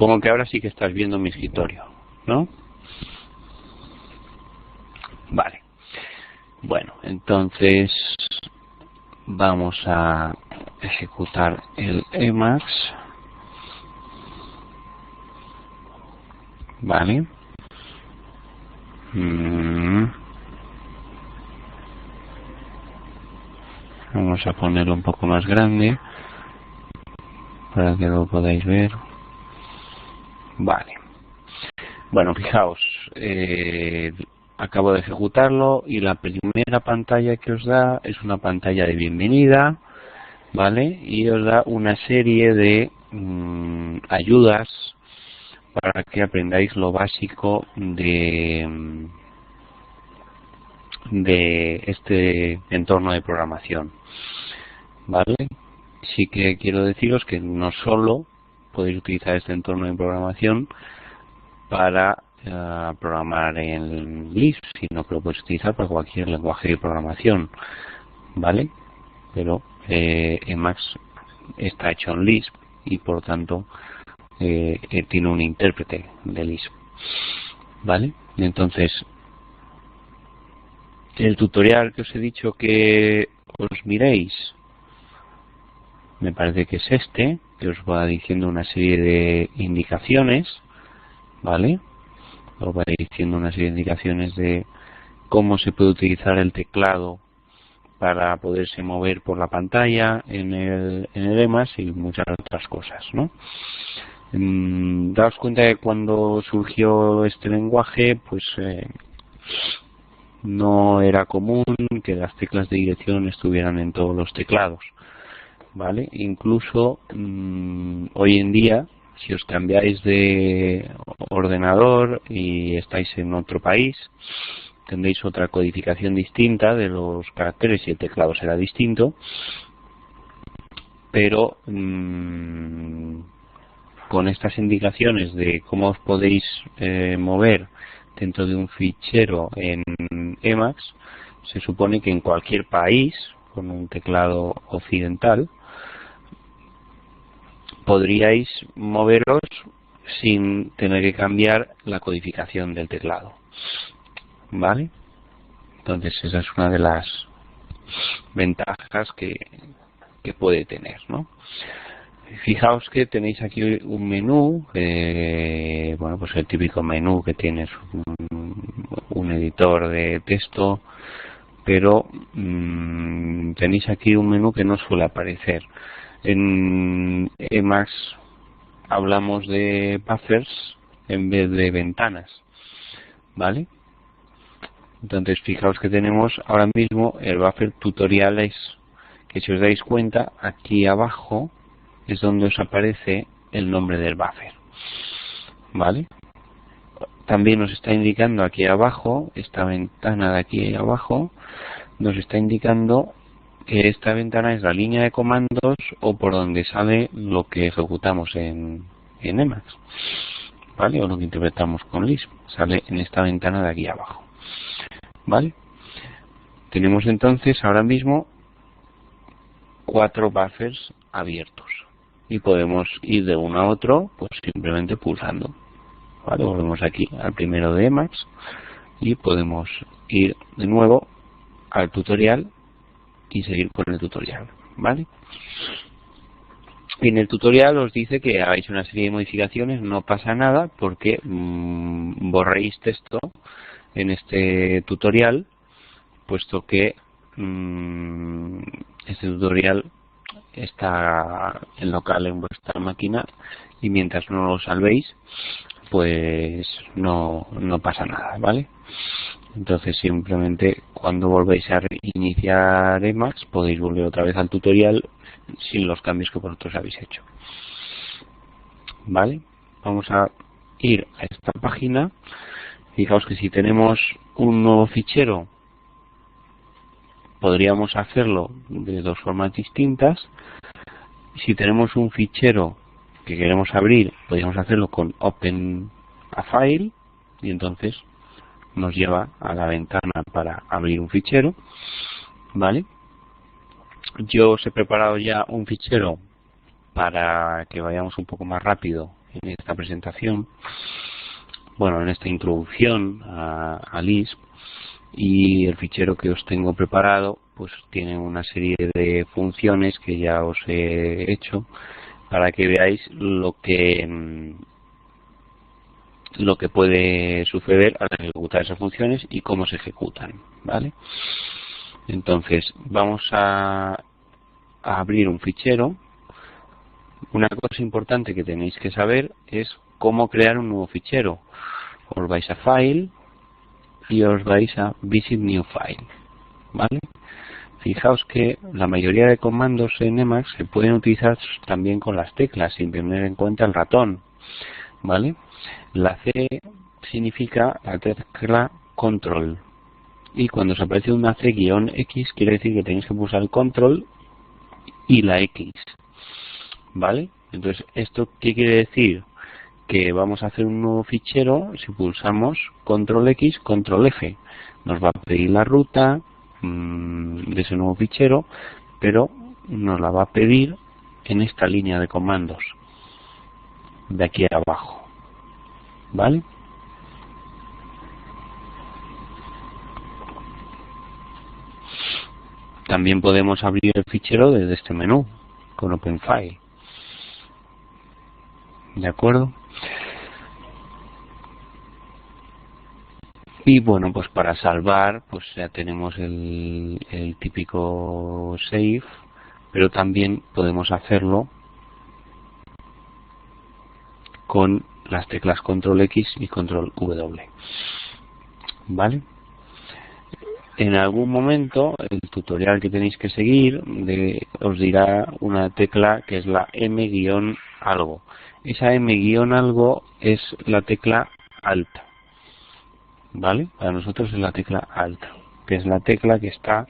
Supongo que ahora sí que estás viendo mi escritorio, ¿no? Vale. Bueno, entonces vamos a ejecutar el Emacs. Vale. Vamos a ponerlo un poco más grande para que lo podáis ver. Vale. Bueno, fijaos, acabo de ejecutarlo y la primera pantalla que os da es una pantalla de bienvenida, ¿vale? Y os da una serie de ayudas para que aprendáis lo básico de este entorno de programación, ¿vale? Sí que quiero deciros que no solo podéis utilizar este entorno de programación para programar en Lisp, sino que lo podéis utilizar para cualquier lenguaje de programación, ¿vale? Pero Emacs está hecho en Lisp y por tanto tiene un intérprete de Lisp, ¿vale? Entonces, el tutorial que os he dicho que os miréis, me parece que es este, que os va diciendo una serie de indicaciones, ¿vale? Os va diciendo una serie de indicaciones de cómo se puede utilizar el teclado para poderse mover por la pantalla en el Emacs y muchas otras cosas, ¿no? Daos cuenta que cuando surgió este lenguaje, pues no era común que las teclas de dirección estuvieran en todos los teclados, ¿vale? Incluso hoy en día, si os cambiáis de ordenador y estáis en otro país, tendréis otra codificación distinta de los caracteres y el teclado será distinto, pero con estas indicaciones de cómo os podéis mover dentro de un fichero en Emacs, se supone que en cualquier país con un teclado occidental podríais moveros sin tener que cambiar la codificación del teclado, ¿vale? Entonces esa es una de las ventajas que puede tener, ¿no? Fijaos que tenéis aquí un menú, bueno, pues el típico menú que tienes un editor de texto, pero tenéis aquí un menú que no suele aparecer. En Emacs hablamos de buffers en vez de ventanas, ¿vale? Entonces fijaos que tenemos ahora mismo el buffer tutoriales, que si os dais cuenta aquí abajo es donde os aparece el nombre del buffer, ¿vale? También nos está indicando aquí abajo, esta ventana de aquí abajo, nos está indicando que esta ventana es la línea de comandos o por donde sale lo que ejecutamos en Emacs, ¿vale? O lo que interpretamos con Lisp, sale en esta ventana de aquí abajo, ¿vale? Tenemos entonces ahora mismo 4 buffers abiertos y podemos ir de uno a otro pues simplemente pulsando, ¿vale? Volvemos aquí al primero de Emacs y podemos ir de nuevo al tutorial y seguir con el tutorial, ¿vale? En el tutorial os dice que hagáis una serie de modificaciones, no pasa nada porque borréis texto en este tutorial, puesto que este tutorial está en local en vuestra máquina y mientras no lo salvéis pues no pasa nada, ¿vale? Entonces simplemente cuando volvéis a iniciar Emacs podéis volver otra vez al tutorial sin los cambios que vosotros habéis hecho, ¿vale? Vamos a ir a esta página. Fijaos que si tenemos un nuevo fichero podríamos hacerlo de dos formas distintas. Si tenemos un fichero que queremos abrir, podríamos hacerlo con Open a File y entonces nos lleva a la ventana para abrir un fichero, ¿vale? Yo os he preparado ya un fichero para que vayamos un poco más rápido en esta presentación, bueno, en esta introducción a Lisp, y el fichero que os tengo preparado pues tiene una serie de funciones que ya os he hecho para que veáis lo que puede suceder al ejecutar esas funciones y cómo se ejecutan, ¿vale? Entonces vamos a abrir un fichero. Una cosa importante que tenéis que saber es cómo crear un nuevo fichero. Os vais a File y os vais a Visit New File, ¿vale? Fijaos que la mayoría de comandos en Emacs se pueden utilizar también con las teclas sin tener en cuenta el ratón, ¿vale? La C significa la tecla Control, y cuando os aparece una C-X quiere decir que tenéis que pulsar el Control y la X, ¿vale? Entonces, ¿esto qué quiere decir? Que vamos a hacer un nuevo fichero. Si pulsamos Control X, Control F, nos va a pedir la ruta de ese nuevo fichero, pero nos la va a pedir en esta línea de comandos de aquí abajo, ¿vale? También podemos abrir el fichero desde este menú con Open File, ¿de acuerdo? Y bueno, pues para salvar pues ya tenemos el típico save, pero también podemos hacerlo con las teclas Control X y Control W, ¿vale? En algún momento el tutorial que tenéis que seguir os dirá una tecla que es la M-algo. Esa M-algo es la tecla alta, ¿vale? Para nosotros es la tecla alta, que es la tecla que está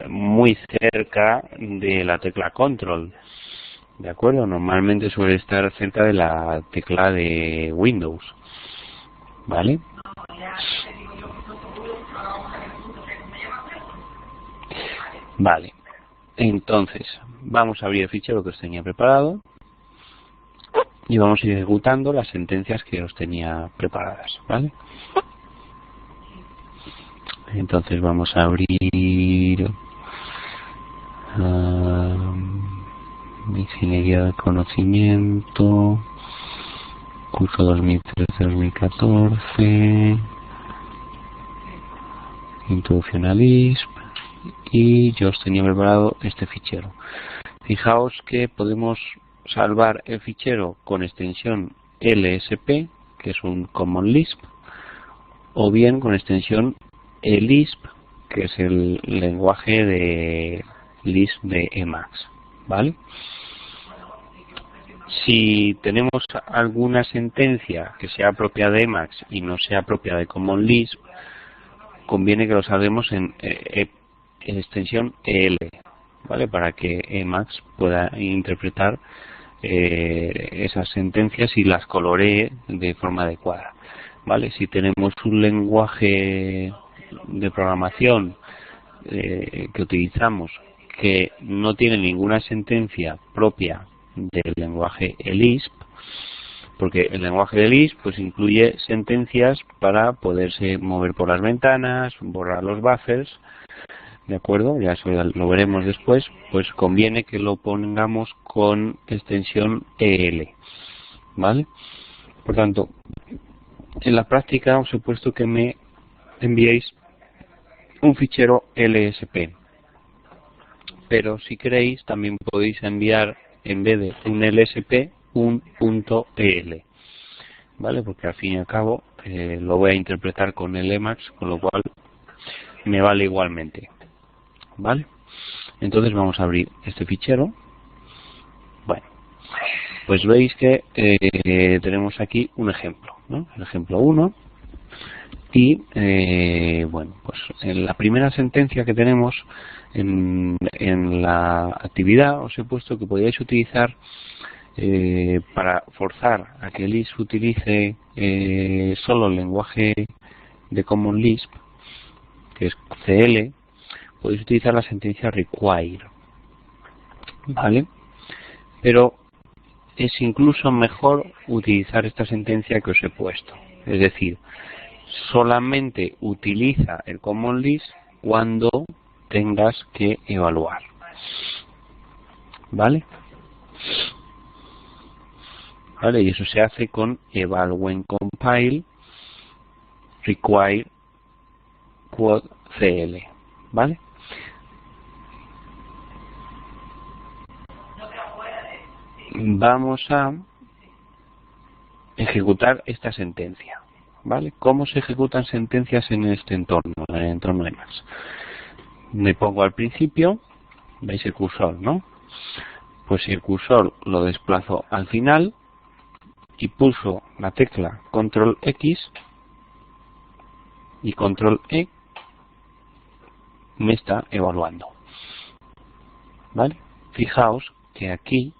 muy cerca de la tecla control, ¿de acuerdo? Normalmente suele estar cerca de la tecla de Windows, ¿vale? Vale, entonces vamos a abrir el fichero que os tenía preparado y vamos a ir ejecutando las sentencias que os tenía preparadas, ¿vale? Entonces vamos a abrir Ingeniería de Conocimiento, curso 2013-2014, Introducción a Lisp, y yo os tenía preparado este fichero. Fijaos que podemos salvar el fichero con extensión LSP, que es un Common Lisp, o bien con extensión ELISP, que es el lenguaje de Lisp de Emacs, ¿vale? Si tenemos alguna sentencia que sea propia de Emacs y no sea propia de Common Lisp, conviene que lo salvemos en extensión EL, ¿vale? Para que Emacs pueda interpretar esas sentencias y las coloree de forma adecuada, ¿vale? Si tenemos un lenguaje de programación que utilizamos que no tiene ninguna sentencia propia del lenguaje ELISP, porque el lenguaje de Lisp pues incluye sentencias para poderse mover por las ventanas, borrar los buffers, ¿de acuerdo? Ya eso lo veremos después. Pues conviene que lo pongamos con extensión EL, ¿vale? Por tanto, en la práctica os he puesto que me enviéis un fichero LSP, pero si queréis también podéis enviar, en vez de un LSP, un .el, ¿vale? Porque al fin y al cabo lo voy a interpretar con el Emacs, con lo cual me vale igualmente, ¿vale? Entonces vamos a abrir este fichero. Bueno, pues veis que tenemos aquí un ejemplo, ¿no? El ejemplo 1. Y bueno, pues en la primera sentencia que tenemos en la actividad os he puesto que podíais utilizar para forzar a que Lisp utilice solo el lenguaje de Common Lisp, que es CL, podéis utilizar la sentencia require, ¿vale? Pero es incluso mejor utilizar esta sentencia que os he puesto. Es decir, solamente utiliza el common list cuando tengas que evaluar. ¿Vale? ¿Vale? Y eso se hace con eval when compile require quote cl. ¿Vale? Vamos a ejecutar esta sentencia. ¿Vale? ¿Cómo se ejecutan sentencias en este entorno, en el entorno Emacs? Me pongo al principio, veis el cursor, ¿no? Pues el cursor lo desplazo al final y pulso la tecla Control X y Control E, me está evaluando. ¿Vale? Fijaos que aquí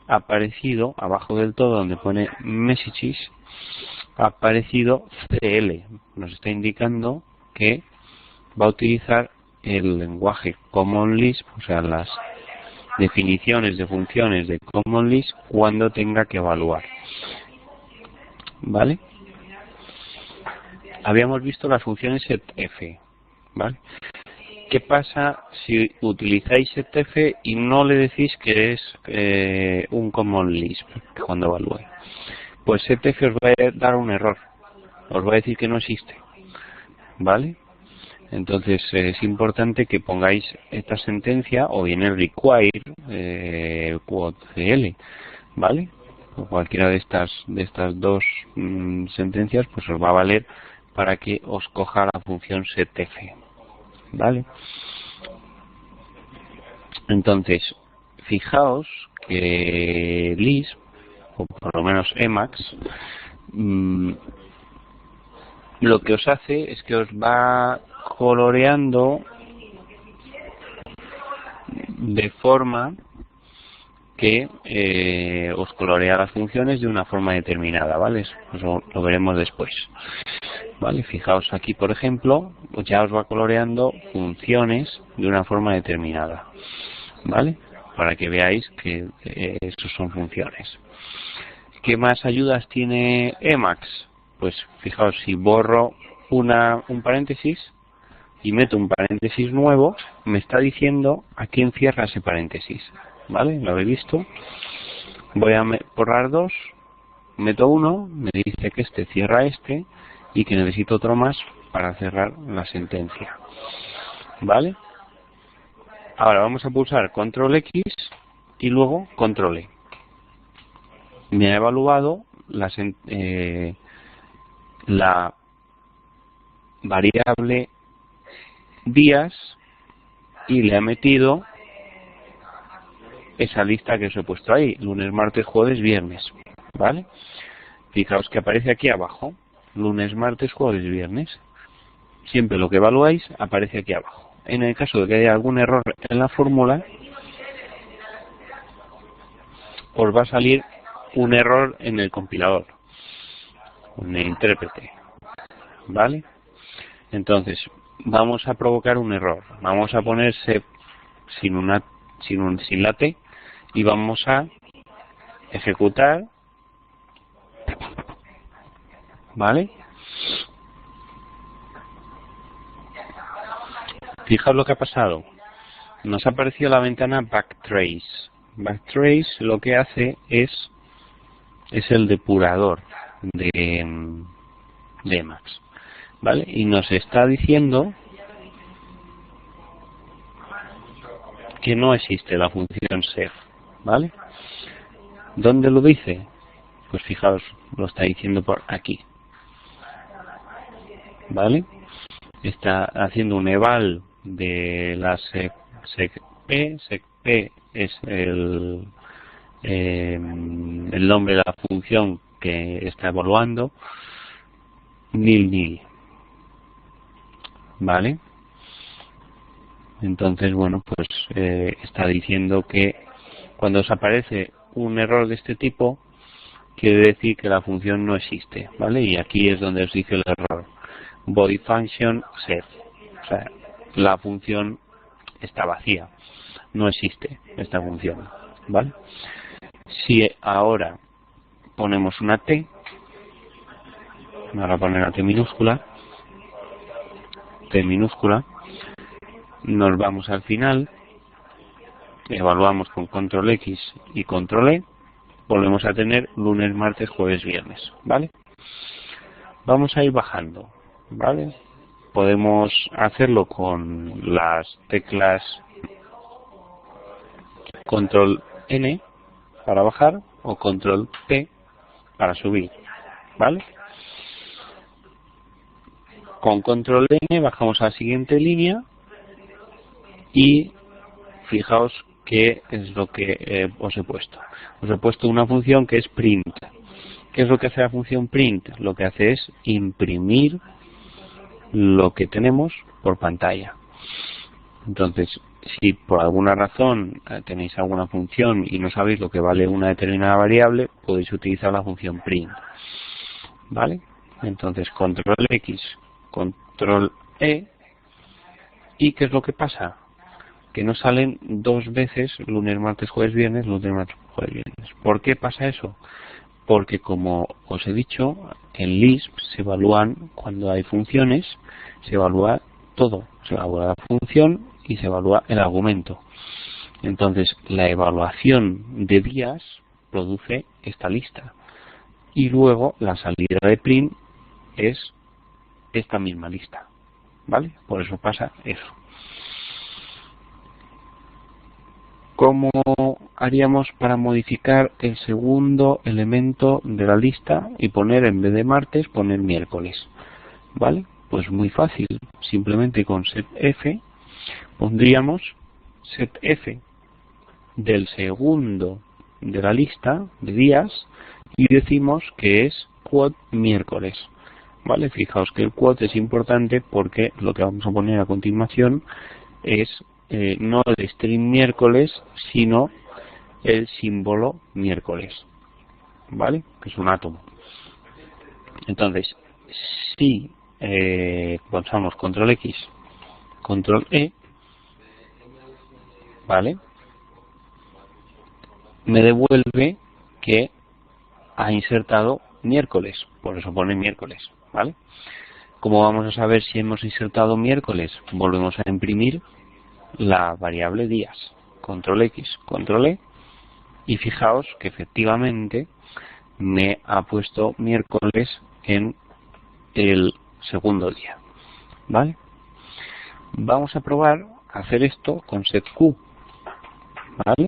ha aparecido, abajo del todo donde pone Messages, ha aparecido CL. Nos está indicando que va a utilizar el lenguaje Common List, o sea, las definiciones de funciones de Common List cuando tenga que evaluar. ¿Vale? Habíamos visto las funciones setf. ¿Vale? ¿Qué pasa si utilizáis setf y no le decís que es un Common List cuando evalúe? Pues setf os va a dar un error. Os va a decir que no existe. ¿Vale? Entonces es importante que pongáis esta sentencia o bien el require quote cl, ¿vale? O cualquiera de estas dos sentencias pues os va a valer para que os coja la función setf, ¿vale? Entonces fijaos que Lisp, o por lo menos Emacs, lo que os hace es que os va coloreando de forma que os colorea las funciones de una forma determinada, ¿vale? Eso lo veremos después. ¿Vale? Fijaos aquí, por ejemplo, pues ya os va coloreando funciones de una forma determinada, ¿vale? Para que veáis que estos son funciones. ¿Qué más ayudas tiene Emacs? Pues fijaos, si borro un paréntesis y meto un paréntesis nuevo, me está diciendo a quién cierra ese paréntesis. ¿Vale? ¿Lo habéis visto? Voy a borrar dos, meto uno, me dice que este cierra este y que necesito otro más para cerrar la sentencia. ¿Vale? Ahora vamos a pulsar Control X y luego Control E. Me ha evaluado la variable días y le ha metido esa lista que os he puesto ahí, lunes, martes, jueves, viernes, ¿vale? Fijaos que aparece aquí abajo, lunes, martes, jueves, viernes. Siempre lo que evaluáis aparece aquí abajo. En el caso de que haya algún error en la fórmula, os va a salir un error en el compilador, en el intérprete, ¿vale? Entonces, vamos a provocar un error. Vamos a ponerse sin la T y vamos a ejecutar, ¿vale? Fijaos lo que ha pasado. Nos ha aparecido la ventana Backtrace. Backtrace lo que hace es el depurador de Emacs, ¿vale? Y nos está diciendo que no existe la función sef, ¿vale? ¿Dónde lo dice? Pues fijaos, lo está diciendo por aquí, ¿vale? Está haciendo un eval de la secp. Secp es el nombre de la función que está evaluando, nil, ¿vale? Entonces, bueno, pues está diciendo que cuando os aparece un error de este tipo, quiere decir que la función no existe, ¿vale? Y aquí es donde os dice el error. Void function sef. O sea, la función está vacía. No existe esta función, ¿vale? Si ahora ponemos una T, ahora poner una T minúscula, nos vamos al final, evaluamos con control X y control E, volvemos a tener lunes, martes, jueves, viernes, ¿vale? Vamos a ir bajando, ¿vale? Podemos hacerlo con las teclas control N para bajar o control P para subir, ¿vale? Con control N bajamos a la siguiente línea y fijaos qué es lo que os he puesto. Os he puesto una función que es print. ¿Qué es lo que hace la función print? Lo que hace es imprimir lo que tenemos por pantalla. Entonces, si por alguna razón tenéis alguna función y no sabéis lo que vale una determinada variable, podéis utilizar la función print, ¿vale? Entonces, control X, control E, ¿y qué es lo que pasa? Que no salen dos veces lunes, martes, jueves, viernes, lunes, martes, jueves, viernes. ¿Por qué pasa eso? Porque, como os he dicho, en Lisp se evalúan, cuando hay funciones, se evalúa todo. Se evalúa la función y se evalúa el argumento. Entonces, la evaluación de días produce esta lista. Y luego, la salida de print es esta misma lista, ¿vale? Por eso pasa eso. ¿Cómo haríamos para modificar el segundo elemento de la lista y poner, en vez de martes, poner miércoles? ¿Vale? Pues muy fácil. Simplemente con setF pondríamos setF del segundo de la lista de días y decimos que es quote miércoles. ¿Vale? Fijaos que el quote es importante porque lo que vamos a poner a continuación es no el string miércoles, sino el símbolo miércoles, ¿vale? Que es un átomo. Entonces, si pulsamos control X, control E, ¿vale? Me devuelve que ha insertado miércoles, por eso pone miércoles, ¿vale? ¿Cómo vamos a saber si hemos insertado miércoles? Volvemos a imprimir la variable días, control X, control E, y fijaos que efectivamente me ha puesto miércoles en el segundo día, ¿vale? Vamos a probar a hacer esto con setQ, ¿vale?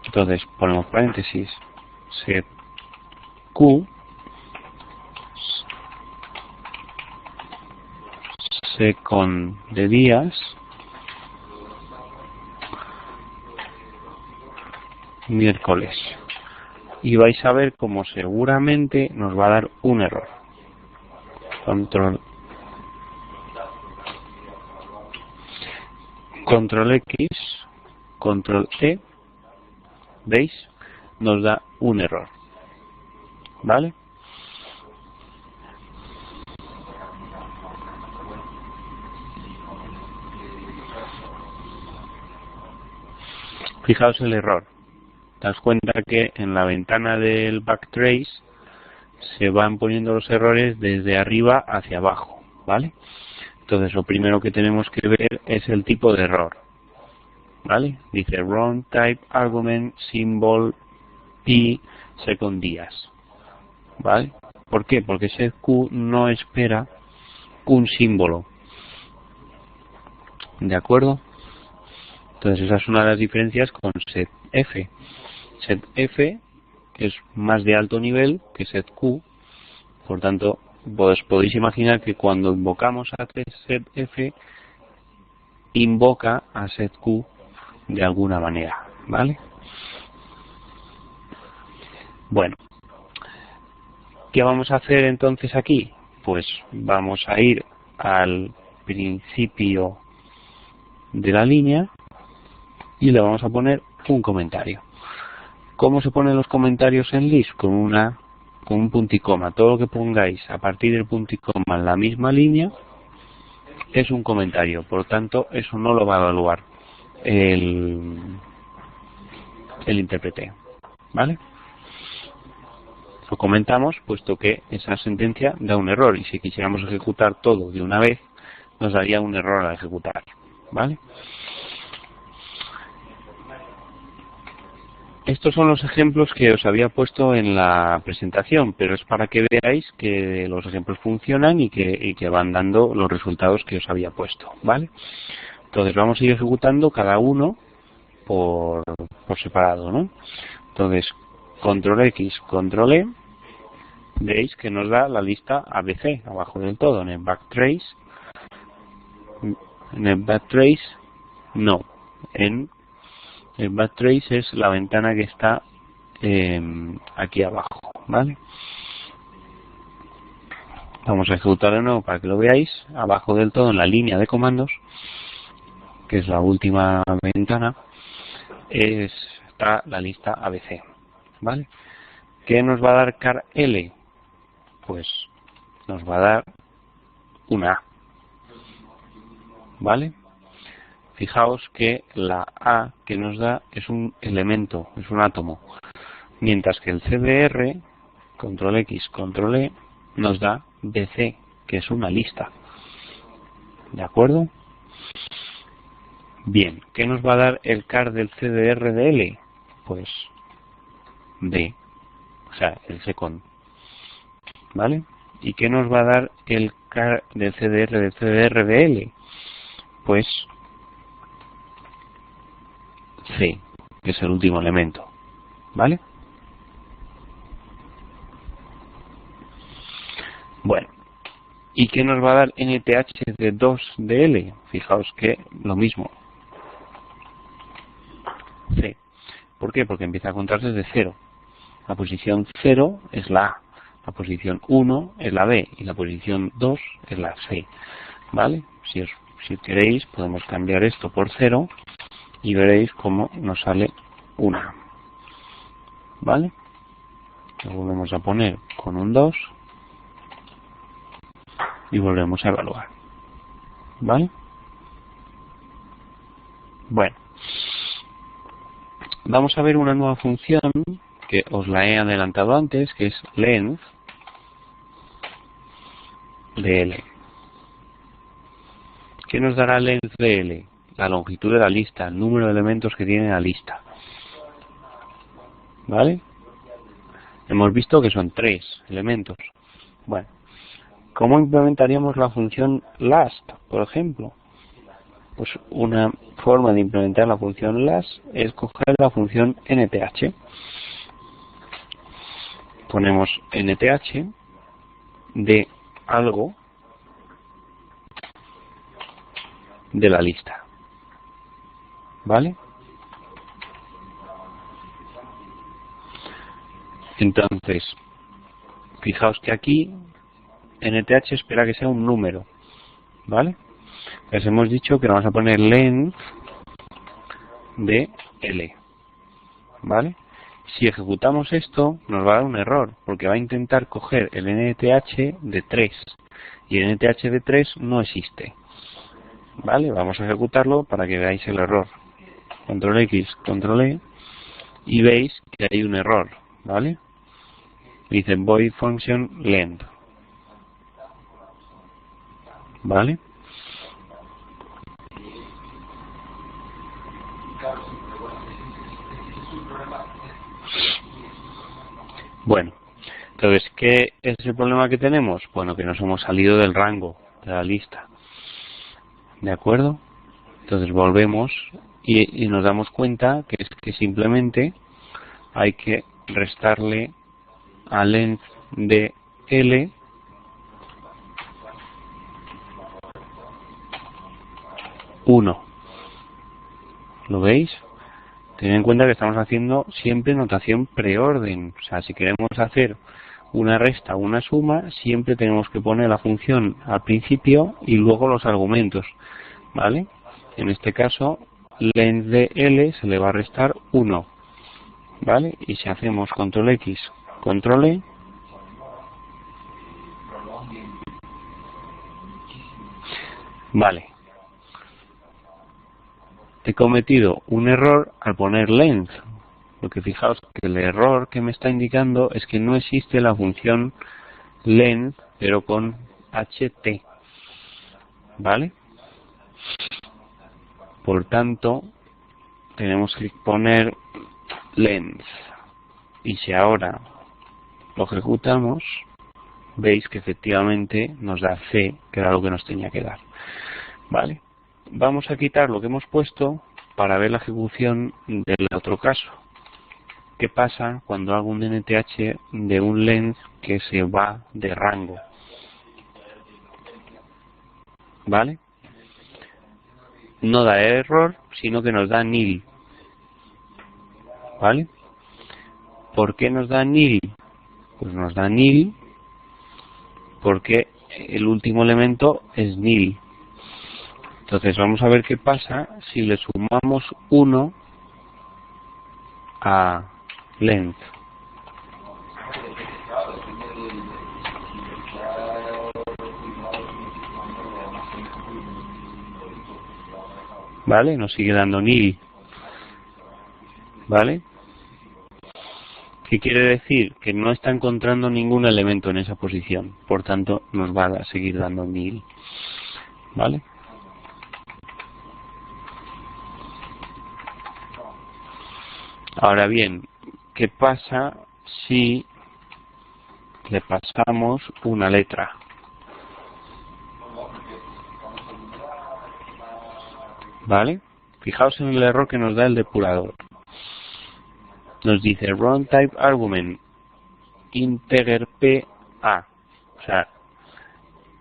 Entonces ponemos paréntesis, setQ, second de días, miércoles, y vais a ver como seguramente nos va a dar un error. Control X, control E, ¿veis? Nos da un error, ¿vale? Fijaos el error. Te das cuenta que en la ventana del backtrace se van poniendo los errores desde arriba hacia abajo, ¿vale? Entonces lo primero que tenemos que ver es el tipo de error, ¿vale? Dice wrong type argument symbol p second días, ¿vale? ¿Por qué? Porque setQ no espera un símbolo, ¿de acuerdo? Entonces esa es una de las diferencias con setF. setF es más de alto nivel que setQ, por tanto pues podéis imaginar que cuando invocamos a setF invoca a setQ de alguna manera, ¿vale? Bueno, ¿qué vamos a hacer entonces aquí? Pues vamos a ir al principio de la línea y le vamos a poner un comentario. ¿Cómo se ponen los comentarios en Lisp? Con un punto y coma. Todo lo que pongáis a partir del punto y coma en la misma línea es un comentario. Por tanto, eso no lo va a evaluar el intérprete, ¿vale? Lo comentamos puesto que esa sentencia da un error y si quisiéramos ejecutar todo de una vez nos daría un error al ejecutar, ¿vale? Estos son los ejemplos que os había puesto en la presentación, pero es para que veáis que los ejemplos funcionan y que van dando los resultados que os había puesto, ¿vale? Entonces vamos a ir ejecutando cada uno por separado, ¿no? Entonces, control X, control E, veis que nos da la lista ABC abajo del todo. En el backtrace no. En el backtrace es la ventana que está aquí abajo, ¿vale? Vamos a ejecutar de nuevo para que lo veáis. Abajo del todo, en la línea de comandos, que es la última ventana, está la lista ABC, ¿vale? ¿Qué nos va a dar car L? Pues nos va a dar una A, ¿vale? Fijaos que la A que nos da es un elemento, es un átomo, mientras que el CDR, control X, control E, nos da BC, que es una lista. ¿De acuerdo? Bien, ¿qué nos va a dar el car del CDR de L? Pues D, o sea, el second, ¿vale? ¿Y qué nos va a dar el car del CDR de L? Pues C, que es el último elemento, ¿vale? Bueno, ¿y qué nos va a dar NTH de 2 de L? Fijaos que lo mismo, C. ¿Por qué? Porque empieza a contar desde 0. La posición 0 es la A, la posición 1 es la B y la posición 2 es la C, ¿vale? Si queréis podemos cambiar esto por 0 y veréis cómo nos sale una, ¿vale? Lo volvemos a poner con un 2 y volvemos a evaluar, ¿vale? Bueno, vamos a ver una nueva función que os la he adelantado antes, que es length de L. ¿Qué nos dará length de L? La longitud de la lista, el número de elementos que tiene la lista, ¿vale? Hemos visto que son 3 elementos. Bueno, ¿cómo implementaríamos la función last, por ejemplo? Pues una forma de implementar la función last es coger la función NTH. Ponemos NTH de algo de la lista, ¿vale? Entonces, fijaos que aquí NTH espera que sea un número, ¿vale? Les hemos dicho que vamos a poner length de L, ¿vale? Si ejecutamos esto, nos va a dar un error, porque va a intentar coger el NTH de 3, y el NTH de 3 no existe, ¿vale? Vamos a ejecutarlo para que veáis el error. Control X, control E, y veis que hay un error, ¿vale? Dice void function length, ¿vale? Bueno, entonces, ¿qué es el problema que tenemos? Bueno, que nos hemos salido del rango de la lista, ¿de acuerdo? Entonces volvemos y nos damos cuenta que es que simplemente hay que restarle a length de L uno. ¿Lo veis? Tened en cuenta que estamos haciendo siempre notación preorden. O sea, si queremos hacer una resta o una suma, siempre tenemos que poner la función al principio y luego los argumentos, ¿vale? En este caso, length de L se le va a restar 1, ¿vale? Y si hacemos control X, control E, vale. He cometido un error al poner length, Porque fijaos que el error que me está indicando es que no existe la función length, pero con ht, ¿vale? Por tanto, tenemos que poner length. Y si ahora lo ejecutamos, veis que efectivamente nos da C, que era lo que nos tenía que dar. ¿Vale? Vamos a quitar lo que hemos puesto para ver la ejecución del otro caso. ¿Qué pasa cuando hago un NTH de un length que se va de rango? ¿Vale? No da error, sino que nos da nil. ¿Vale? ¿Por qué nos da nil? Pues nos da nil porque el último elemento es nil. Entonces vamos a ver qué pasa si le sumamos 1 a length. ¿Vale? Nos sigue dando nil. ¿Vale? ¿Qué quiere decir? Que no está encontrando ningún elemento en esa posición. Por tanto, nos va a seguir dando nil. ¿Vale? Ahora bien, ¿qué pasa si le pasamos una letra? ¿Vale? Fijaos en el error que nos da el depurador. Nos dice runtime argument integer PA. O sea,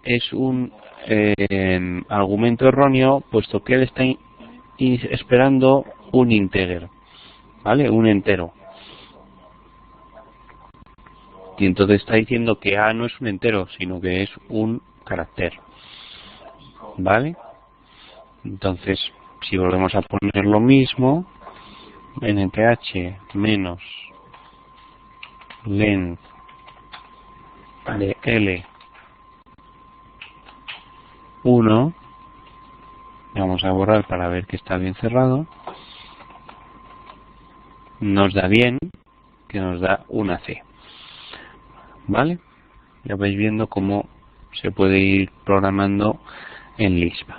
es un argumento erróneo, puesto que él está esperando un integer, ¿vale? Un entero. Y entonces está diciendo que A no es un entero, sino que es un carácter, ¿vale? Entonces, si volvemos a poner lo mismo, nth menos length de L1, vamos a borrar para ver que está bien cerrado, nos da bien, que nos da una C. ¿Vale? Ya vais viendo cómo se puede ir programando en Lisp.